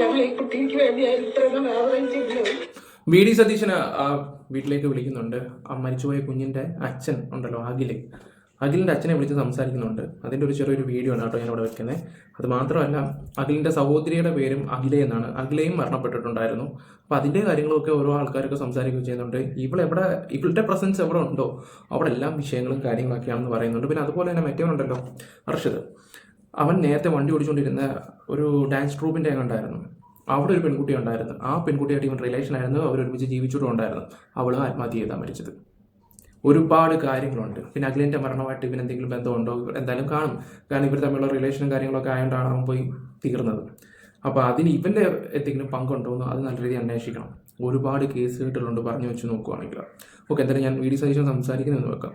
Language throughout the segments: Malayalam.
ഞങ്ങൾ ഈ കുട്ടിക്ക് വേണ്ടിയായിരുന്നു ഇത്രയും ആവറേജ് ചെയ്തത്. വി ഡി സതീശന് വീട്ടിലേക്ക് വിളിക്കുന്നുണ്ട്. ആ മരിച്ചുപോയ കുഞ്ഞിൻ്റെ അച്ഛൻ ഉണ്ടല്ലോ, അഖിലിൻ്റെ അച്ഛനെ വിളിച്ച് സംസാരിക്കുന്നുണ്ട്. അതിൻ്റെ ഒരു ചെറിയൊരു വീഡിയോ ആണ് കേട്ടോ ഞാനിവിടെ വെക്കുന്നത്. അത് മാത്രമല്ല, അഖിലിൻ്റെ സഹോദരിയുടെ പേരും അഖില എന്നാണ്. അഖിലയും മരണപ്പെട്ടിട്ടുണ്ടായിരുന്നു. അപ്പോൾ അതിൻ്റെ കാര്യങ്ങളൊക്കെ ഓരോ ആൾക്കാരൊക്കെ സംസാരിക്കുകയും ചെയ്യുന്നുണ്ട്. ഇവളുടെ പ്രസൻസ് എവിടെ ഉണ്ടോ അവിടെ എല്ലാം വിഷയങ്ങളും കാര്യങ്ങളൊക്കെയാണെന്ന് പറയുന്നുണ്ട്. പിന്നെ അതുപോലെ തന്നെ മറ്റവനുണ്ടല്ലോ, അർഷദ്, അവൻ നേരത്തെ വണ്ടി ഓടിച്ചുകൊണ്ടിരുന്ന ഒരു ഡാൻസ് ട്രൂപ്പിൻ്റെ ഉണ്ടായിരുന്നു. അവിടെ ഒരു പെൺകുട്ടി ഉണ്ടായിരുന്നു. ആ പെൺകുട്ടിയായിട്ട് ഇവൻ റിലേഷൻ ആയിരുന്നു. അവരൊരുമിച്ച് ജീവിച്ചിട്ടും ഉണ്ടായിരുന്നു. അവൾ ആത്മഹത്യ ചെയ്താണ് മരിച്ചത്. ഒരുപാട് കാര്യങ്ങളുണ്ട്. പിന്നെ അഖിലിൻ്റെ മരണമായിട്ട് ഇവൻ എന്തെങ്കിലും ബന്ധമുണ്ടോ? എന്തായാലും കാണും. കാരണം ഇവർ തമ്മിലുള്ള റിലേഷനും കാര്യങ്ങളൊക്കെ ആയതുകൊണ്ടാണ് അവൻ പോയി തീർന്നത്. അപ്പോൾ അതിന് ഇവൻ്റെ എന്തെങ്കിലും പങ്കുണ്ടോ എന്ന് അത് നല്ല രീതിയിൽ അന്വേഷിക്കണം. ഒരുപാട് കേസുകളുണ്ട് പറഞ്ഞു വെച്ച് നോക്കുവാണെങ്കിൽ. ഓക്കെ, എന്തായാലും ഞാൻ വീഡിയോ സജഷൻ സംസാരിക്കുന്നതെന്ന് വെക്കാം.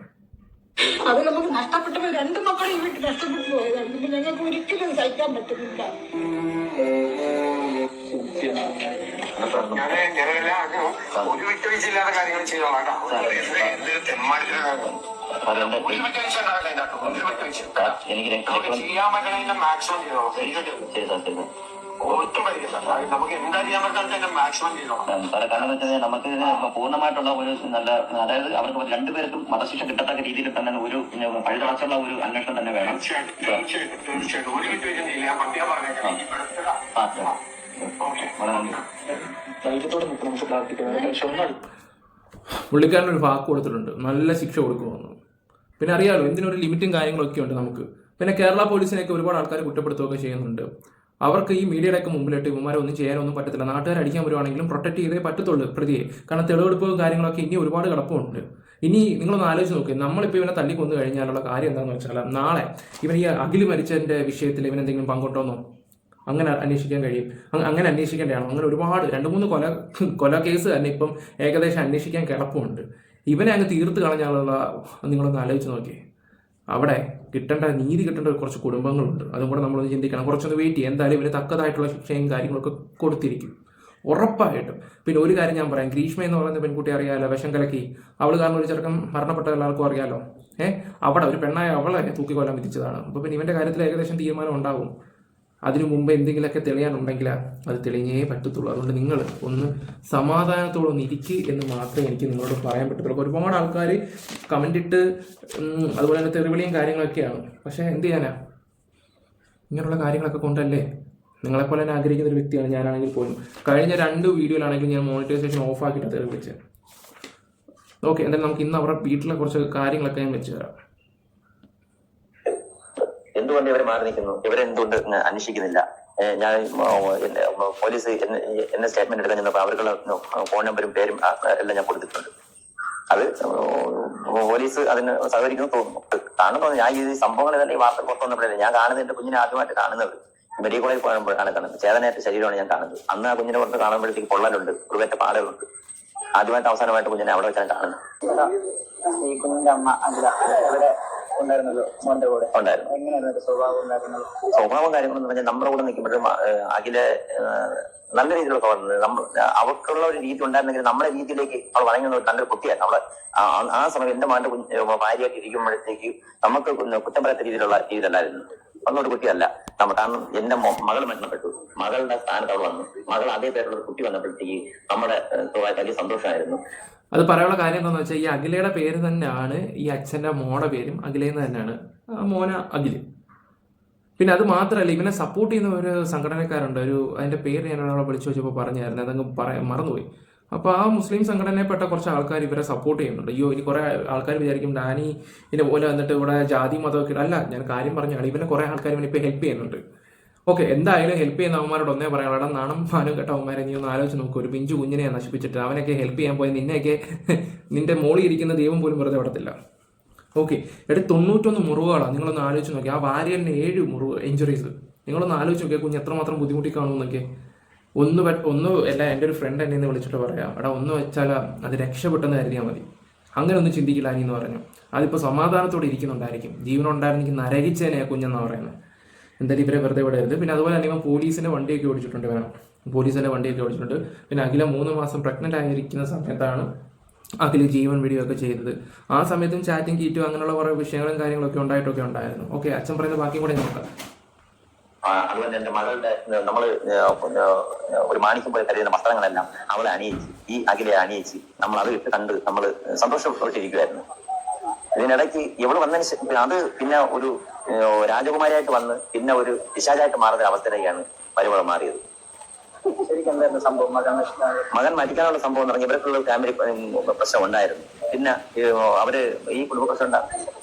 അത് നമുക്ക് നഷ്ടപ്പെട്ടപ്പോൾ 2 മക്കളെ ഈ വീട്ടിൽ നഷ്ടപ്പെട്ടു പോയതാണ്. പിന്നെ ഞങ്ങൾക്ക് ഒരിക്കലും സഹിക്കാൻ പറ്റുന്നില്ല. ഒരു വിട്ടുവീഴ്ചയില്ലാത്ത കാര്യങ്ങൾ ചെയ്തോളാം. ചെയ്യാൻ പറ്റണ മാക്സിമം ചെയ്തോളാം. ഒട്ടും പരിഗണില്ല. നമുക്ക് എന്താ ചെയ്യാൻ പറ്റാത്ത മാക്സിമം ചെയ്തോളാം. കാരണം എന്ന് വെച്ചാൽ നമുക്ക് പൂർണ്ണമായിട്ടുള്ള ഒരു നല്ല, അതായത് അവർക്ക് 2 പേർക്കും വധശിക്ഷ കിട്ടത്തക്ക രീതിയിൽ തന്നെ ഒരു പഴുതടച്ചുള്ള ഒരു അന്വേഷണം തന്നെ വേണം. തീർച്ചയായിട്ടും ഒരു വിട്ടുവീഴ്ച ചെയ്യാൻ പറ്റിയാ പറഞ്ഞേക്കാം. പുള്ളിക്കാരനൊരു വാക്ക് കൊടുത്തിട്ടുണ്ട്, നല്ല ശിക്ഷ കൊടുക്കുമെന്ന്. പിന്നെ അറിയാലോ എന്തിനൊരു ലിമിറ്റും കാര്യങ്ങളൊക്കെ ഉണ്ട് നമുക്ക്. പിന്നെ കേരള പോലീസിനെയൊക്കെ ഒരുപാട് ആൾക്കാർ കുറ്റപ്പെടുത്തുകയൊക്കെ ചെയ്യുന്നുണ്ട്. അവർക്ക് ഈ മീഡിയയുടെയൊക്കെ മുമ്പിലിട്ട് ഇവന്മാരെ ഒന്നും ചെയ്യാനൊന്നും പറ്റത്തില്ല. നാട്ടുകാർ അടിക്കാൻ വരുവാണെങ്കിലും പ്രൊട്ടക്ട് ചെയ്തേ പറ്റത്തുള്ളൂ പ്രതിയെ. കാരണം തെളിവെടുപ്പ് കാര്യങ്ങളൊക്കെ ഇനി ഒരുപാട് കിടപ്പുണ്ട്. ഇനി നിങ്ങളൊന്ന് ആലോചിച്ച് നോക്കി, നമ്മളിപ്പോൾ ഇവനെ തല്ലിക്കൊന്നു കഴിഞ്ഞാലുള്ള കാര്യം എന്താണെന്ന് വെച്ചാൽ, നാളെ ഇവൻ ഈ അഖിൽ മരിച്ചതിൻ്റെ വിഷയത്തിൽ ഇവനെന്തെങ്കിലും പങ്കുണ്ടോന്നോ അങ്ങനെ അന്വേഷിക്കാൻ കഴിയും. അങ്ങനെ അന്വേഷിക്കേണ്ടതാണോ? അങ്ങനെ ഒരുപാട് 2-3 കൊല കേസ് തന്നെ ഇപ്പം ഏകദേശം അന്വേഷിക്കാൻ കിടപ്പുണ്ട്. ഇവനെ അങ്ങ് തീർത്ത് കളഞ്ഞാലുള്ള നിങ്ങളൊന്ന് ആലോചിച്ച് നോക്കിയേ. അവിടെ നീതി കിട്ടേണ്ട കുറച്ച് കുടുംബങ്ങളുണ്ട്. അതും കൂടെ നമ്മളൊന്ന് ചിന്തിക്കണം. കുറച്ചൊന്ന് വെയിറ്റ് ചെയ്യും. എന്തായാലും ഇവന് തക്കതായിട്ടുള്ള ശിക്ഷയും കാര്യങ്ങളൊക്കെ കൊടുത്തിരിക്കും ഉറപ്പായിട്ടും. പിന്നെ ഒരു കാര്യം ഞാൻ പറയാം, ഗ്രീഷ്മ എന്ന് പറയുന്ന പെൺകുട്ടി അറിയാമല്ലോ, വിഷം കലക്കി അവൾ കാരണം ഒരു ചെറുക്കം മരണപ്പെട്ട എല്ലാവർക്കും അറിയാമല്ലോ. അവിടെ ഒരു പെണ്ണായ അവളെ തൂക്കിക്കൊല്ലാൻ വിധിച്ചതാണ്. അപ്പോൾ പിന്നെ ഇവൻ്റെ കാര്യത്തിൽ ഏകദേശം തീരുമാനം ഉണ്ടാവും. അതിനു മുമ്പ് എന്തെങ്കിലുമൊക്കെ തെളിയാനുണ്ടെങ്കിൽ അത് തെളിഞ്ഞേ പറ്റത്തുള്ളൂ. അതുകൊണ്ട് നിങ്ങൾ ഒന്ന് സമാധാനത്തോടെ ഒന്ന് ഇരിക്കുക എന്ന് മാത്രമേ എനിക്ക് നിങ്ങളോട് പറയാൻ പറ്റത്തുള്ളൂ. ഒരുപാട് ആൾക്കാർ കമൻ്റ് ഇട്ട് അതുപോലെ തന്നെ തെറിവിളിയും കാര്യങ്ങളൊക്കെയാണ്. പക്ഷേ എന്ത് ചെയ്യാനാ, ഇങ്ങനെയുള്ള കാര്യങ്ങളൊക്കെ കൊണ്ടല്ലേ നിങ്ങളെപ്പോലെ തന്നെ ആഗ്രഹിക്കുന്ന ഒരു വ്യക്തിയാണ് ഞാനാണെങ്കിൽ പോലും. കഴിഞ്ഞ 2 വീഡിയോയിലാണെങ്കിലും ഞാൻ മോണിറ്റൈസേഷൻ ഓഫ് ആക്കിയിട്ട് തെറി വിളിച്ചത്. ഓക്കെ, എന്തായാലും നമുക്ക് ഇന്ന് അവരുടെ വീട്ടിലെ കുറച്ച് കാര്യങ്ങളൊക്കെ ഞാൻ വെച്ച് തരാം. എന്തുകൊണ്ട് ഇവർ മാറി നിൽക്കുന്നു? ഇവരെന്തുകൊണ്ട് അന്വേഷിക്കുന്നില്ല? ഞാൻ പോലീസ് എന്നെ സ്റ്റേറ്റ്മെന്റ് എടുക്കാൻ ചെന്നപ്പോൾ അവർക്കുള്ള ഫോൺ നമ്പരും പേരും എല്ലാം ഞാൻ കൊടുത്തിട്ടുണ്ട്. അത് പോലീസ് അതിന് സഹകരിക്കുന്നു തോന്നുന്നു, കാണുന്നു. ഞാൻ ഈ സംഭവങ്ങൾ തന്നെ ഈ വാർത്ത പുറത്തു വന്നപ്പോഴല്ലേ ഞാൻ കാണുന്നത്. എന്റെ കുഞ്ഞിനെ ആദ്യമായിട്ട് കാണുന്നത് മെഡിക്കൽ കോളേജിൽ പോകുമ്പോഴാണ് കാണുന്നത്. ചേതനേറ്റ ശരീരമാണ് ഞാൻ കാണുന്നത്. അന്ന് ആ കുഞ്ഞിനെ പുറത്ത് കാണുമ്പോഴത്തേക്ക് പൊള്ളലുണ്ട്, കുറുവേറ്റ പാടുകളുണ്ട്. ആദ്യമായിട്ട് അവസാനമായിട്ട് കുഞ്ഞിനെ അവിടെ വെച്ചാണ് കാണുന്നത്. ഈ കുഞ്ഞിന്റെ അമ്മ അഖില ഇവിടെ ഉണ്ടായിരുന്നല്ലോ, മോന്റെ കൂടെ ഉണ്ടായിരുന്നു. എങ്ങനെയായിരുന്നു സ്വഭാവം ഉണ്ടായിരുന്നത്? സ്വഭാവം കാര്യങ്ങളെന്ന് പറഞ്ഞാൽ നമ്മുടെ കൂടെ നിൽക്കുമ്പോഴും അഖിലെ നല്ല രീതിയിലൊക്കെ വന്നത്. അവർക്കുള്ള ഒരു രീതി ഉണ്ടായിരുന്നെങ്കിൽ നമ്മുടെ രീതിയിലേക്ക് അവൾ വഴങ്ങുന്ന നല്ലൊരു കുട്ടിയാണ്. നമ്മളെ ആ സമയം എന്റെ മോന്റെ ഭാര്യയായിട്ട് ഇരിക്കുമ്പോഴത്തേക്ക് നമുക്ക് കുറ്റം പറയാത്ത രീതിയിലല്ലായിരുന്നു. ഒന്നൊരു കുട്ടിയല്ല നമ്മൾ. കാരണം എന്റെ മകൾ മരണപ്പെട്ടു, മകളുടെ സ്ഥാനത്ത് അവൾ വന്നു. മകൾ അതേ പേരുള്ള ഒരു കുട്ടി വന്നപ്പോഴത്തേക്ക് നമ്മുടെ വലിയ സന്തോഷമായിരുന്നു. അത് പറയാനുള്ള കാര്യം എന്താണെന്ന് വെച്ചാൽ, ഈ അഖിലയുടെ പേര് തന്നെയാണ് ഈ അച്ഛൻ്റെ മോടെ പേരും അഖിലേന്ന് തന്നെയാണ്. മോന അഖില്. പിന്നെ അത് മാത്രമല്ല, ഇവനെ സപ്പോർട്ട് ചെയ്യുന്ന ഒരു സംഘടനക്കാരുണ്ട്. അതിൻ്റെ പേര് ഞാൻ ഒരാളെ വിളിച്ചു വെച്ചപ്പോൾ പറഞ്ഞായിരുന്നു, അതങ്ങ് മറന്നുപോയി. അപ്പോൾ ആ മുസ്ലിം സംഘടനയിൽപ്പെട്ട കുറച്ച് ആൾക്കാർ ഇവരെ സപ്പോർട്ട് ചെയ്യുന്നുണ്ട്. അയ്യോ, ഇനി കുറേ ആൾക്കാർ വിചാരിക്കും ഡാനി ഇതിനെ പോലെ വന്നിട്ട് ഇവിടെ ജാതി മതമൊക്കെ. അല്ല, ഞാൻ കാര്യം പറഞ്ഞാണ്, ഇവനെ കുറേ ആൾക്കാർ ഇവനിപ്പോൾ ഹെൽപ്പ് ചെയ്യുന്നുണ്ട്. ഓക്കെ, എന്തായാലും ഹെൽപ്പ് ചെയ്യുന്ന അവന്മാരോട് ഒന്നേ പറയാം, അവിടെ നാണം മാനം കേട്ട അവന്മാരെ നീ ഒന്ന് ആലോചിച്ച് നോക്കും. ഒരു പിഞ്ചു കുഞ്ഞിനെ നശിപ്പിച്ചിട്ട് അവനൊക്കെ ഹെൽപ്പ് ചെയ്യാൻ പോയി നിന്റെ മോളി ഇരിക്കുന്ന ദൈവം പോലും വെറുതെ വിടത്തില്ല. ഓക്കെ, 91 മുറിവുകളാണ്. നിങ്ങളൊന്ന് ആലോചിച്ച് നോക്കി. ആ വാര്യലിന് 7 ഇഞ്ചുറീസ്. നിങ്ങളൊന്ന് ആലോചിച്ച് നോക്കിയാൽ കുഞ്ഞ് എത്രമാത്രം ബുദ്ധിമുട്ടി കാണുമെന്നൊക്കെ. ഒന്ന് അല്ല, എൻ്റെ ഒരു ഫ്രണ്ട് എന്നെ വിളിച്ചിട്ട് പറയാം, എടാ ഒന്ന് വെച്ചാൽ അത് രക്ഷപ്പെട്ടെന്ന് കരുതിയാൽ മതി. അങ്ങനെ ഒന്നും ചിന്തിക്കില്ല എന്ന് പറഞ്ഞു. അതിപ്പോൾ സമാധാനത്തോടെ ഇരിക്കുന്നുണ്ടായിരിക്കും. ജീവനുണ്ടായിരുന്നെങ്കിൽ നരകിച്ചേനെ കുഞ്ഞെന്നാണ് പറയുന്നത്. എന്തായാലും ഇവരെ വെറുതെ വിടരുത്. പിന്നെ അതുപോലെ തന്നെ ഇവൻ പോലീസിൻ്റെ വണ്ടിയൊക്കെ ഓടിച്ചിട്ടുണ്ട്. പിന്നെ അഖില 3 മാസം പ്രഗ്നൻ്റ് ആയിരിക്കുന്ന സമയത്താണ് അഖിൽ ജീവൻ വീഡിയോ ഒക്കെ ചെയ്തത്. ആ സമയത്തും ചാറ്റിങ് കീറ്റും അങ്ങനെയുള്ള കുറേ വിഷയങ്ങളും കാര്യങ്ങളൊക്കെ ഉണ്ടായിരുന്നു. ഓക്കെ, അച്ഛൻ പറയുന്ന ബാക്കി കൂടെ നോക്കാം. അതുപോലെ എന്റെ മകളുടെ നമ്മള് ഒരു മാണിക്യം പോലെ കരുതുന്ന വസ്ത്രങ്ങളെല്ലാം അവളെ അണിയിച്ച്, ഈ അഖിലെ അണിയിച്ച് നമ്മൾ അത് ഇട്ട് കണ്ട് നമ്മൾ സന്തോഷപ്പെട്ടിരിക്കുമായിരുന്നു. ഇതിനിടയ്ക്ക് ഇവള് വന്നതിന് അത് പിന്നെ ഒരു രാജകുമാരിയായിട്ട് വന്ന് പിന്നെ ഒരു പിശാചായിട്ട് മാറുന്ന അവസ്ഥയിലേക്കാണ് പരിമളം മാറിയത്. ശരിക്കും എന്തായിരുന്നു സംഭവം? മകൻ മരിക്കാനുള്ള സംഭവം എന്ന് പറഞ്ഞാൽ ഇവർക്കുള്ള ഫാമിലി പ്രശ്നം ഉണ്ടായിരുന്നു. പിന്നെ അവര് ഈ കുടുംബ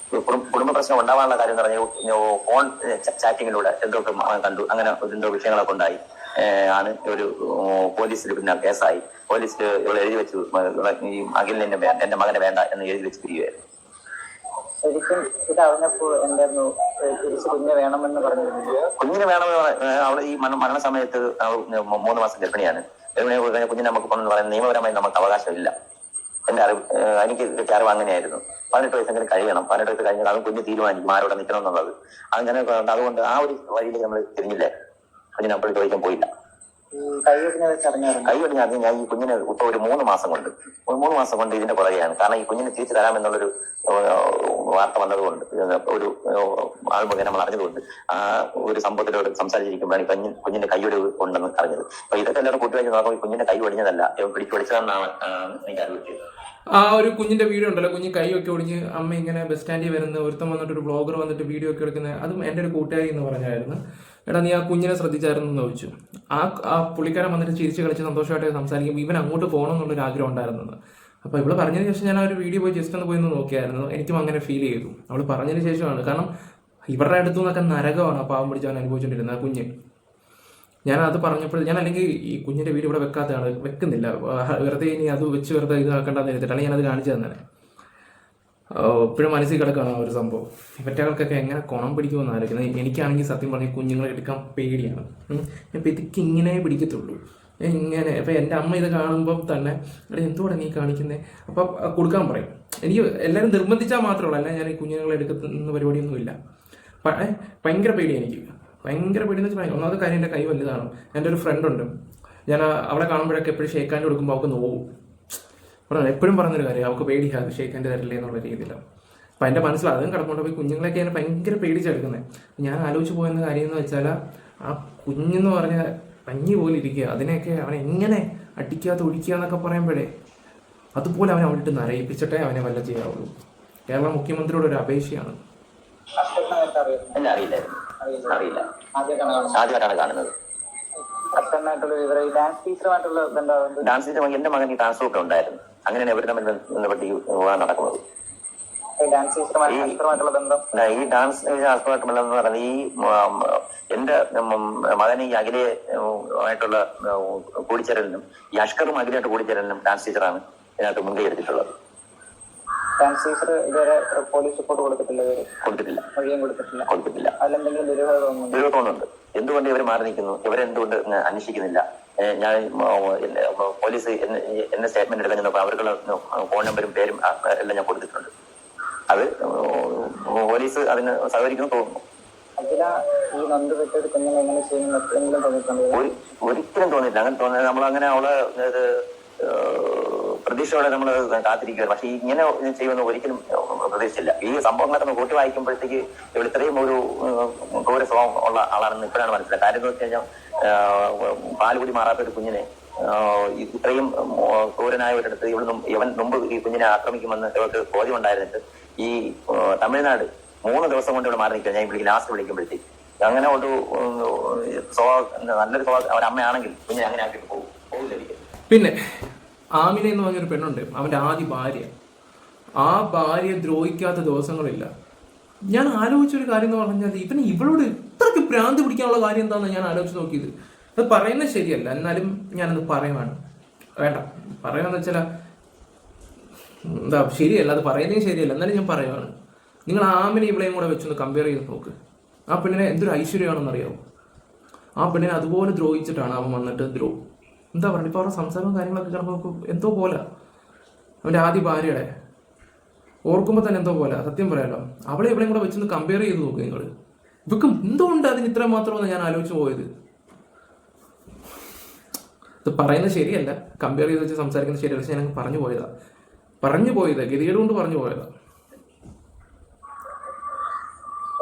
പ്രശ്നം ഉണ്ടാവാനുള്ള കാര്യം എന്ന് പറഞ്ഞാൽ ഫോൺ ചാറ്റിങ്ങിലൂടെ എന്തൊക്കെ കണ്ടു, അങ്ങനെ എന്തോ വിഷയങ്ങളൊക്കെ ഉണ്ടായി ആണ് ഒരു പോലീസിൽ പിന്നെ കേസായി. പോലീസിൽ ഇവൾ എഴുതി വെച്ചു ഈ അഖിലിനെ എന്റെ മകനെ വേണ്ട എന്ന് എഴുതി വെച്ച് പിരിയുമായിരുന്നു. ശരിക്കും ഇത് അറിഞ്ഞപ്പോൾ എന്തായിരുന്നു തിരിച്ച് കുഞ്ഞിനെ വേണമെന്ന് പറഞ്ഞിരുന്നത്? കുഞ്ഞിനെ വേണമെന്ന് അവള് ഈ മരണസമയത്ത് 3 മാസം ഗർഭിണിയാണ്. ഗർഭിണിയെ കുഞ്ഞിനെ നമുക്ക് കൊണ്ടെന്ന് പറയുന്നത് നിയമപരമായി നമുക്ക് അവകാശമില്ല. എന്റെ അറിവ്, എനിക്ക് അറിവ് അങ്ങനെയായിരുന്നു. 18 വയസ്സെങ്കിലും കഴിയണം. 18 വയസ്സ് കഴിഞ്ഞാൽ അതും കുഞ്ഞ് തീരുമാനിക്കും ആരോടെ നിൽക്കണം എന്നുള്ളത്. അങ്ങനെ അതുകൊണ്ട് ആ ഒരു വഴിയിൽ നമ്മൾ തിരിഞ്ഞില്ലേ, കുഞ്ഞിനെ അപ്പോൾ ചോദിക്കാൻ പോയില്ല. കൈയൊടിഞ്ഞ അത് ഞാൻ ഈ കുഞ്ഞിന് ഇപ്പൊ ഒരു 3 മാസം കൊണ്ട് ഇതിന്റെ പുറകെയാണ്. കാരണം ഈ കുഞ്ഞിനെ തിരിച്ചു തരാമെന്നുള്ളൊരു വാർത്ത വന്നതുകൊണ്ട്, ഒരു ആൾ മുഖേന നമ്മൾ അറിഞ്ഞതുകൊണ്ട് ആ ഒരു സംഭവത്തിലോട് സംസാരിച്ചിരിക്കുമ്പോഴാണ് കുഞ്ഞിന്റെ കൈയൊടിവ് ഉണ്ടെന്ന് അറിഞ്ഞത്. അപ്പൊ ഇതൊക്കെ എല്ലാവരും കൂട്ടുകാരി നോക്കുമ്പോൾ കുഞ്ഞിന്റെ കൈ ഒടിഞ്ഞതല്ല, പിടിച്ചതെന്നാണ് എനിക്ക് അറിവ്. ആ ഒരു കുഞ്ഞിന്റെ വീഡിയോ ഉണ്ടല്ലോ, കുഞ്ഞ് കൈയൊക്കെ ഒടിഞ്ഞ് അമ്മ ഇങ്ങനെ ബസ് സ്റ്റാൻഡിൽ വരുന്ന ഒരുത്തം വന്നിട്ട് ഒരു ബ്ലോഗർ വന്നിട്ട് വീഡിയോ ഒക്കെ എടുക്കുന്നത്, അതും എൻ്റെ ഒരു കൂട്ടുകാരി എന്ന് പറഞ്ഞായിരുന്നു. എടാ നീ ആ കുഞ്ഞിനെ ശ്രദ്ധിച്ചായിരുന്നു എന്ന് ചോദിച്ചു. ആ പുള്ളിക്കാരൻ വന്നിട്ട് ചിരിച്ച് കളിച്ച് സന്തോഷമായിട്ട് സംസാരിക്കുമ്പോൾ ഇവൻ അങ്ങോട്ട് പോകണം എന്നുള്ളൊരു ആഗ്രഹം ഉണ്ടായിരുന്നത്. അപ്പോൾ ഇവള് പറഞ്ഞതിന് ശേഷം ഞാൻ ആ ഒരു വീഡിയോ പോയി ജസ്റ്റ് ഒന്ന് പോയി നോക്കിയായിരുന്നു. എനിക്കും അങ്ങനെ ഫീൽ ചെയ്തു. അവൾ പറഞ്ഞതിന് ശേഷമാണ്. കാരണം ഇവരുടെ അടുത്തു നിന്നൊക്കെ നരകമാണ് ആ പാവം പിടിച്ചവൻ അനുഭവിച്ചുകൊണ്ടിരുന്നത് ആ കുഞ്ഞ്. ഞാൻ അത് പറഞ്ഞപ്പോൾ ഞാൻ അല്ലെങ്കിൽ ഈ കുഞ്ഞിൻ്റെ വീഡിയോ ഇവിടെ വെക്കുന്നില്ല, വെറുതെ ഇനി അത് വെച്ച് വെറുതെ ഇതാക്കേണ്ടെന്ന് എടുത്തിട്ട് അല്ലെങ്കിൽ ഞാനത് കാണിച്ചു തന്നെ. ഇപ്പോഴും മനസ്സിൽ കിടക്കുകയാണ് ആ ഒരു സംഭവം. ഇവറ്റകൾക്കൊക്കെ എങ്ങനെ കുണം പിടിക്കുമെന്ന് ആലോചിക്കുന്നത്. എനിക്കാണെങ്കിൽ സത്യം പറഞ്ഞാൽ കുഞ്ഞുങ്ങളെ എടുക്കാൻ പേടിയാണ്. ഇപ്പം ഇതൊക്കെ ഇങ്ങനെ പിടിക്കത്തുള്ളൂ, ഇങ്ങനെ. ഇപ്പം എൻ്റെ അമ്മ ഇത് കാണുമ്പോൾ തന്നെ ഇവിടെ എന്തുകൂടെ നീ കാണിക്കുന്നത്, അപ്പം കൊടുക്കാൻ പറയും. എനിക്ക് എല്ലാവരും നിർബന്ധിച്ചാൽ മാത്രമേ ഉള്ളൂ, അല്ല ഞാൻ ഈ കുഞ്ഞുങ്ങളെ എടുക്കുന്ന പരിപാടിയൊന്നുമില്ല. ഭയങ്കര പേടിയാണ് എനിക്ക്, ഭയങ്കര പേടിയെന്ന് വെച്ചാൽ ഒന്നാമത്തെ കാര്യം എൻ്റെ കൈ വലുതാണ്. എൻ്റെ ഒരു ഫ്രണ്ടുണ്ട്, ഞാൻ അവളെ കാണുമ്പോഴൊക്കെ എപ്പോഴും ഷേക്ക് ഹാൻഡ് കൊടുക്കുമ്പോൾ അവൾക്ക് നോവും. എപ്പോഴും പറഞ്ഞൊരു കാര്യം, അവൾക്ക് പേടിയാണ് ഷേക്ക് ഹാൻഡ് തരില്ലേ എന്നുള്ള രീതിയിലാണ്. അപ്പം എൻ്റെ മനസ്സിൽ അതും കിടപ്പുണ്ട്. അപ്പോൾ ഈ കുഞ്ഞുങ്ങളൊക്കെ ഞാൻ ഭയങ്കര പേടിച്ചെടുക്കുന്നത്. ഞാൻ ആലോചിച്ച് പോയെന്ന കാര്യം എന്ന് വെച്ചാൽ ആ കുഞ്ഞെന്ന് പറഞ്ഞാൽ പഞ്ഞി പോലെ ഇരിക്കുക, അതിനെയൊക്കെ അവനെ എങ്ങനെ അടിക്കാതെ ഒഴിക്കുക എന്നൊക്കെ പറയുമ്പോഴേ അതുപോലെ അവനെ അവിടെ ഇട്ട് നരയിപ്പിച്ചിട്ടേ അവനെ വല്ല ചെയ്യാവുള്ളൂ. കേരള മുഖ്യമന്ത്രിയുടെ ഒരു അപേക്ഷയാണ്. അറിയില്ല, ആദ്യമായിട്ടാണ് കാണുന്നത്. ഡാൻസ് ടീച്ചർ എന്റെ മകൻ ഈ ഡാൻസ് ഗ്രൂപ്പ് ഉണ്ടായിരുന്നു. അങ്ങനെയാണ് ഇവർ തമ്മിൽ ബന്ധപ്പെട്ട് വിവാഹം നടക്കുന്നത്. ഈ ഡാൻസ് ആസ്പദമായിട്ട് ബന്ധം എന്ന് പറയുന്നത് ഈ എന്റെ മകന് ഈ അഖിലയുമായിട്ടുള്ള കൂടിച്ചേരലിനും ഈ അഷ്കറും അഖിലയായിട്ട് കൂടിച്ചേരലിനും ഡാൻസ് ടീച്ചറാണ് ഇതിനകത്ത് മുൻകൈ എടുത്തിട്ടുള്ളത്. ഡാൻസ് ടീച്ചർ ഇതുവരെ പോലീസ് റിപ്പോർട്ട് കൊടുത്തിട്ടില്ല. അതിലെന്തെങ്കിലും ദുരൂഹമുണ്ട്. എന്തുകൊണ്ട് ഇവർ മാറി നിൽക്കുന്നു, ഇവരെന്തുകൊണ്ട് അന്വേഷിക്കുന്നില്ല? ഞാൻ പോലീസ് എന്നെ സ്റ്റേറ്റ്മെന്റ് എടുക്കാൻ ചെന്നപ്പോൾ അവർക്കുള്ള ഫോൺ നമ്പരും പേരും എല്ലാം ഞാൻ കൊടുത്തിട്ടുണ്ട്. അത് പോലീസ് അതിന് സഹകരിക്കുന്നു തോന്നുന്നു. ഒരിക്കലും തോന്നിയില്ല. അങ്ങനെ തോന്നുന്നത് നമ്മളങ്ങനെ അവളെ പ്രതീക്ഷയോടെ നമ്മൾ കാത്തിരിക്കുകയാണ്. പക്ഷെ ഇങ്ങനെ ചെയ്യുമെന്ന് ഒരിക്കലും പ്രതീക്ഷിച്ചില്ല. ഈ സംഭവങ്ങളൊക്കെ കൂട്ടി വായിക്കുമ്പോഴത്തേക്ക് ഇവിടെ ഇത്രയും ഒരു ക്രൂര സ്വഭാവം ഉള്ള ആളാണെന്ന് ഇപ്പോഴാണ് മനസ്സിലായത്. കാര്യം എന്ന് വെച്ച് കഴിഞ്ഞാൽ പാലുകൂടി മാറാത്ത ഒരു കുഞ്ഞിനെ ഇത്രയും ക്രൂരനായവരടുത്ത് ഇവൻ മുമ്പ് ഈ കുഞ്ഞിനെ ആക്രമിക്കുമെന്ന് ഇവർക്ക് ബോധ്യം ഉണ്ടായിരുന്നിട്ട് ഈ തമിഴ്നാട് 3 ദിവസം കൊണ്ട് ഇവിടെ മാറി നിൽക്കുക. ഞാൻ ലാസ്റ്റ് വിളിക്കുമ്പോഴത്തേക്ക് അങ്ങനെ ഒരു സ്വഭാവം, നല്ലൊരു സ്വഭാവം അവരമ്മയാണെങ്കിൽ കുഞ്ഞിനെ അങ്ങനെ ആക്കിയിട്ട് പോകില്ല. പിന്നെ ആമിന എന്ന് പറഞ്ഞൊരു പെണ്ണുണ്ട്, അവൻ്റെ ആദ്യ ഭാര്യ. ആ ഭാര്യയെ ദ്രോഹിക്കാത്ത ദിവസങ്ങളില്ല. ഞാൻ ആലോചിച്ചൊരു കാര്യം എന്ന് പറഞ്ഞാൽ ഇവന് ഇവളോട് ഇത്രയ്ക്ക് ഭ്രാന്തി പിടിക്കാനുള്ള കാര്യം എന്താണെന്ന് ഞാൻ ആലോചിച്ച് നോക്കിയത്. അത് പറയുന്നത് ശരിയല്ല, എന്നാലും ഞാനത് പറയുവാണ്. വേണ്ട പറയുകയെന്ന് വെച്ചാൽ എന്താ ശരിയല്ല, അത് പറയുന്നതും ശരിയല്ല, എന്നാലും ഞാൻ പറയുവാണ്. നിങ്ങൾ ആമിനെ ഇവളെയും കൂടെ വെച്ചൊന്ന് കമ്പയർ ചെയ്ത് നോക്ക്. ആ പെണ്ണിനെ എന്തൊരു ഐശ്വര്യമാണെന്നറിയാമോ? ആ പെണ്ണിനെ അതുപോലെ ദ്രോഹിച്ചിട്ടാണ് അവൻ വന്നിട്ട് എന്താ പറയുക, ഇപ്പോൾ അവരുടെ സംസാരവും കാര്യങ്ങളൊക്കെ കിടക്കുമ്പോൾ എന്തോ പോലെ. അവൻ്റെ ആദ്യ ഭാര്യയുടെ ഓർക്കുമ്പോൾ തന്നെ എന്തോ പോലെ, സത്യം പറയാലോ. അവളെ ഇവളെയും കൂടെ വെച്ചൊന്ന് കമ്പയർ ചെയ്ത് നോക്കുക നിങ്ങൾ. ഇവക്കും എന്തുകൊണ്ട് അതിന് ഇത്ര മാത്രമെന്ന് ഞാൻ ആലോചിച്ച് പോയത്. ഇത് പറയുന്നത് ശരിയല്ല, കമ്പയർ ചെയ്ത് വെച്ച് സംസാരിക്കുന്നത് ശരിയല്ല. പക്ഷെ ഞാൻ പറഞ്ഞു പോയതാ, ഗതികേട് കൊണ്ട് പറഞ്ഞു പോയതാ.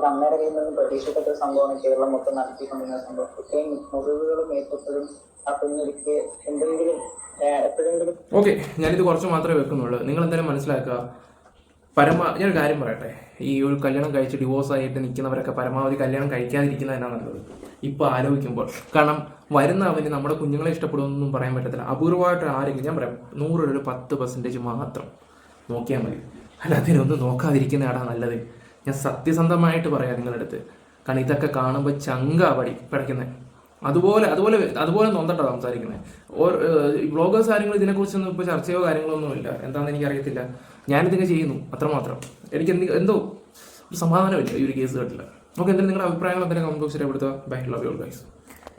ഒരു അമ്മയുടെ കയ്യിൽ നിന്നും പ്രതീക്ഷിക്കാത്ത ഒരു സംഭവമാണ് കേരളം മൊത്തം നടത്തിക്കൊണ്ടിരുന്ന സംഭവം. ഇത്രയും മുറിവുകളും ഏറ്റപ്പോഴും ആ കുഞ്ഞിലേക്ക് എന്തെങ്കിലും എപ്പോഴെങ്കിലും. ഓക്കെ, ഞാനിത് കുറച്ച് മാത്രമേ വെക്കുന്നുള്ളൂ. നിങ്ങൾ എന്തായാലും മനസ്സിലാക്കുക, ഞാനൊരു കാര്യം പറയട്ടെ, ഈ ഒരു കല്യാണം കഴിച്ച് ഡിവോഴ്സ് ആയിട്ട് നിൽക്കുന്നവരൊക്കെ പരമാവധി കല്യാണം കഴിക്കാതിരിക്കുന്നതന്നെ നല്ലത് ഇപ്പോൾ ആലോചിക്കുമ്പോൾ. കാരണം വരുന്ന അവന് നമ്മുടെ കുഞ്ഞുങ്ങളെ ഇഷ്ടപ്പെടുമെന്നൊന്നും പറയാൻ പറ്റത്തില്ല. അപൂർവമായിട്ട് ആരെങ്കിലും, ഞാൻ പറയാം 100 10% മാത്രം നോക്കിയാൽ മതി. അല്ലാതിനൊന്നും നോക്കാതിരിക്കുന്നതാടാ നല്ലത്. ഞാൻ സത്യസന്ധമായിട്ട് പറയാം നിങ്ങളുടെ അടുത്ത്. കാരണം ഇതൊക്കെ കാണുമ്പോൾ ചങ്കാ പടയ്ക്കുന്നത്. അതുപോലെ നൊന്തട്ടോ സംസാരിക്കുന്നത്. വ്ളോഗേഴ്സ് കാര്യങ്ങൾ ഇതിനെക്കുറിച്ചൊന്നും ഇപ്പോൾ ചർച്ചയോ കാര്യങ്ങളൊന്നുമില്ല. എന്താണെന്ന് എനിക്കറിയത്തില്ല. ഞാനിതിങ്ങനെ ചെയ്യുന്നു, അത്രമാത്രം. എനിക്ക് എന്തോ ഒരു സമാധാനമില്ല ഈ ഒരു കേസ് കേട്ടില്ല. നമുക്ക് എന്തെങ്കിലും നിങ്ങളുടെ അഭിപ്രായങ്ങൾ എന്തെങ്കിലും കമന്റ് ബോക്സിൽ രേഖപ്പെടുത്തുക. Bye, love you all guys.